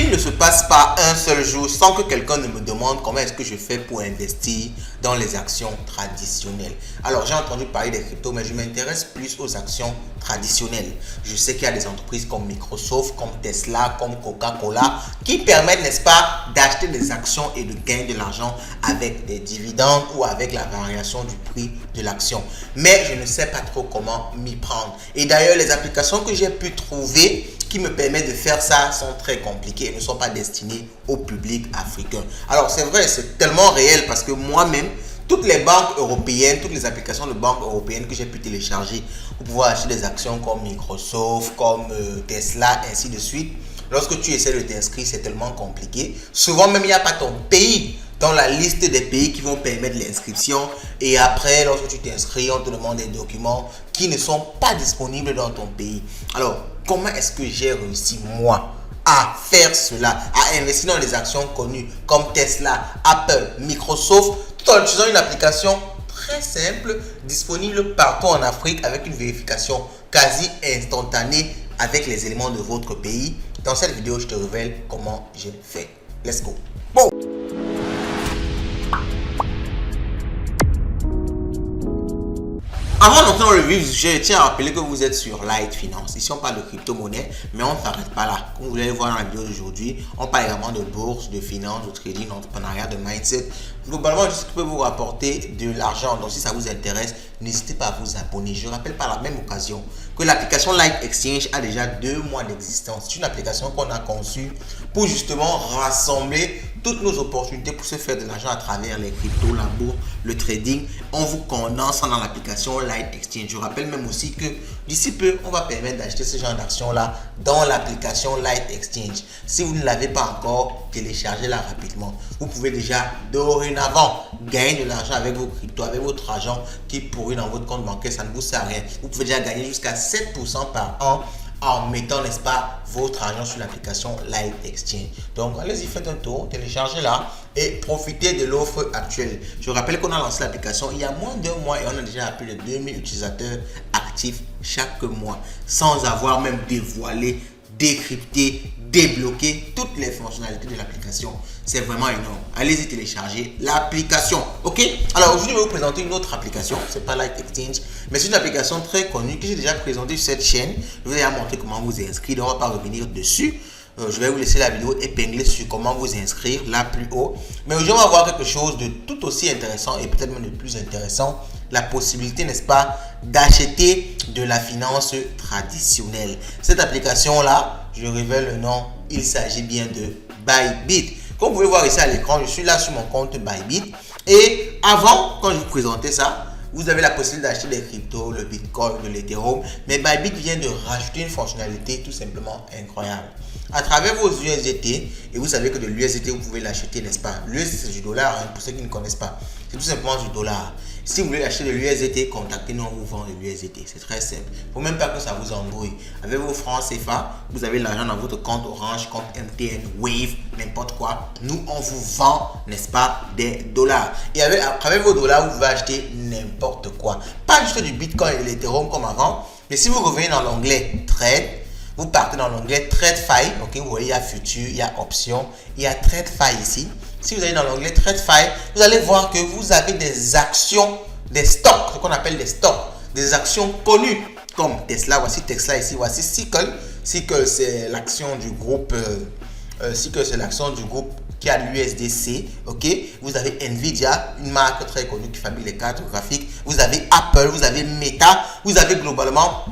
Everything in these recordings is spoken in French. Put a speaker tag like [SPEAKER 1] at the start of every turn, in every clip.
[SPEAKER 1] Il ne se passe pas un seul jour sans que quelqu'un ne me demande comment est-ce que je fais pour investir dans les actions traditionnelles. Alors, j'ai entendu parler des cryptos, mais je m'intéresse plus aux actions traditionnelles. Je sais qu'il y a des entreprises comme Microsoft, comme Tesla, comme Coca-Cola qui permettent, n'est-ce pas, d'acheter des actions et de gagner de l'argent avec des dividendes ou avec la variation du prix de l'action. Mais je ne sais pas trop comment m'y prendre. Et d'ailleurs, les applications que j'ai pu trouver qui me permettent de faire ça sont très compliquées et ne sont pas destinées au public africain. Alors c'est vrai, c'est tellement réel parce que moi-même, toutes les banques européennes, toutes les applications de banques européennes que j'ai pu télécharger pour pouvoir acheter des actions comme Microsoft, comme Tesla, ainsi de suite, lorsque tu essaies de t'inscrire, c'est tellement compliqué. Souvent même, il n'y a pas ton pays dans la liste des pays qui vont permettre l'inscription. Et après, lorsque tu t'inscris, on te demande des documents qui ne sont pas disponibles dans ton pays. Alors, comment est-ce que j'ai réussi, moi, à faire cela, à investir dans les actions connues comme Tesla, Apple, Microsoft, tout en utilisant une application très simple, disponible partout en Afrique avec une vérification quasi instantanée avec les éléments de votre pays. Dans cette vidéo, je te révèle comment j'ai fait. Let's go. Bon. Avant d'entrer dans le vif du sujet, je tiens à rappeler que vous êtes sur Light Finance. Ici, on parle de crypto-monnaie, mais on ne s'arrête pas là. Comme vous allez voir dans la vidéo d'aujourd'hui, on parle également de bourse, de finance, de trading, d'entrepreneuriat, de mindset. Globalement, tout ce qui peut vous rapporter de l'argent. Donc, si ça vous intéresse, n'hésitez pas à vous abonner. Je rappelle par la même occasion que l'application Light Exchange a déjà 2 mois d'existence. C'est une application qu'on a conçue pour justement rassembler toutes nos opportunités pour se faire de l'argent à travers les cryptos, la bourse, le trading. On vous condense dans l'application Light Exchange. Je rappelle même aussi que d'ici peu, on va permettre d'acheter ce genre d'actions-là dans l'application Light Exchange. Si vous ne l'avez pas encore, téléchargez-la rapidement. Vous pouvez déjà dorénavant gagner de l'argent avec vos cryptos, avec votre argent qui pourrit dans votre compte bancaire. Ça ne vous sert à rien. Vous pouvez déjà gagner jusqu'à 7% par an en mettant, n'est-ce pas, votre argent sur l'application Light Exchange. Donc, allez-y, faites un tour, téléchargez-la et profitez de l'offre actuelle. Je rappelle qu'on a lancé l'application il y a moins d'1 mois et on a déjà plus de 2000 utilisateurs actifs chaque mois sans avoir même dévoilé, décrypté, débloquer toutes les fonctionnalités de l'application. C'est vraiment énorme. Allez-y télécharger l'application. Ok? Alors aujourd'hui, je vais vous présenter une autre application. C'est pas Light Exchange, mais c'est une application très connue que j'ai déjà présentée sur cette chaîne. Je vous ai montré comment vous inscrire. Donc on va pas revenir dessus. Je vais vous laisser la vidéo épinglée sur comment vous inscrire là plus haut. Mais aujourd'hui, on va voir quelque chose de tout aussi intéressant et peut-être même de plus intéressant. La possibilité, n'est-ce pas, d'acheter de la finance traditionnelle. Cette application-là, je révèle le nom, il s'agit bien de Bybit. Comme vous pouvez voir ici à l'écran, je suis là sur mon compte Bybit. Et avant, quand je vous présentais ça, vous avez la possibilité d'acheter des cryptos, le Bitcoin, de l'Ethereum. Mais Bybit vient de rajouter une fonctionnalité tout simplement incroyable. À travers vos USDT, et vous savez que de l'USDT, vous pouvez l'acheter, n'est-ce pas? L'USDT, c'est du dollar, hein, pour ceux qui ne connaissent pas. C'est tout simplement du dollar. Si vous voulez acheter de l'USDT, contactez-nous, on vous vend de l'USDT. C'est très simple. Il ne faut même pas que ça vous embrouille. Avec vos francs CFA, vous avez l'argent dans votre compte Orange, compte MTN, Wave, n'importe quoi. Nous, on vous vend, n'est-ce pas, des dollars. Et à travers vos dollars, vous pouvez acheter n'importe quoi. Pas juste du Bitcoin et de l'Ethereum comme avant. Mais si vous revenez dans l'onglet Trade, vous partez dans l'onglet TradeFi, ok, vous voyez, il y a Futur, il y a Options, il y a TradeFi ici. Si vous allez dans l'onglet TradeFi, vous allez voir que vous avez des actions, des stocks, ce qu'on appelle des stocks, des actions connues comme Tesla. Voici Tesla ici, voici Circle. Circle, c'est l'action du groupe, qui a l'USDC, ok. Vous avez Nvidia, une marque très connue qui fabrique les cartes graphiques. Vous avez Apple, vous avez Meta, vous avez globalement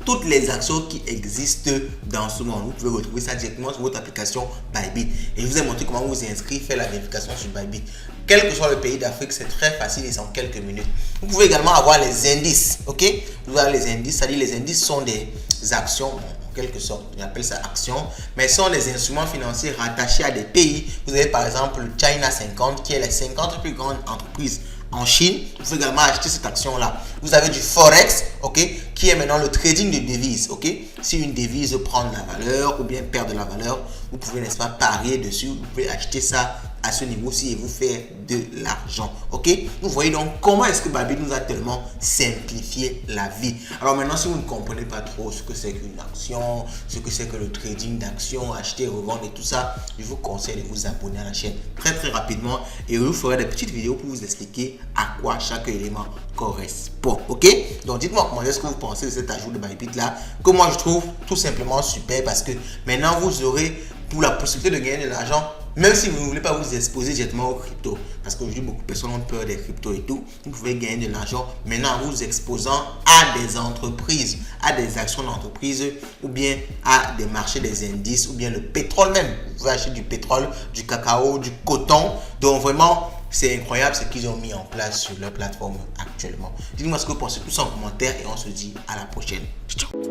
[SPEAKER 1] toutes les actions qui existent dans ce monde. Vous pouvez retrouver ça directement sur votre application Bybit. Et je vous ai montré comment vous inscrire, faire la vérification sur Bybit. Quel que soit le pays d'Afrique, c'est très facile et c'est en quelques minutes. Vous pouvez également avoir les indices, ok. Vous avez les indices, c'est-à-dire les indices sont des actions, en quelque sorte, on appelle ça actions, mais ce sont des instruments financiers rattachés à des pays. Vous avez par exemple le China 50, qui est les 50 plus grandes entreprises en Chine. Vous pouvez également acheter cette action-là. Vous avez du Forex, ok, qui est maintenant le trading de devises, ok. Si une devise prend de la valeur ou bien perd de la valeur, vous pouvez, n'est-ce pas, parier dessus. Vous pouvez acheter ça à ce niveau-ci et vous faire de l'argent. Ok? Vous voyez donc comment est-ce que Bybit nous a tellement simplifié la vie. Alors maintenant, si vous ne comprenez pas trop ce que c'est qu'une action, ce que c'est que le trading d'actions, acheter, revendre et tout ça, je vous conseille de vous abonner à la chaîne très rapidement et je vous ferai des petites vidéos pour vous expliquer à quoi chaque élément correspond. Ok? Donc dites-moi comment est-ce que vous pensez de cet ajout de Bybit là, que moi je trouve tout simplement super parce que maintenant vous aurez pour la possibilité de gagner de l'argent, même si vous ne voulez pas vous exposer directement aux cryptos, parce qu'aujourd'hui beaucoup de personnes ont peur des cryptos et tout, vous pouvez gagner de l'argent maintenant en vous exposant à des entreprises, à des actions d'entreprise ou bien à des marchés des indices ou bien le pétrole même. Vous pouvez acheter du pétrole, du cacao, du coton. Donc vraiment, c'est incroyable ce qu'ils ont mis en place sur leur plateforme actuellement. Dites-moi ce que vous pensez tout ça en commentaire et on se dit à la prochaine. Ciao.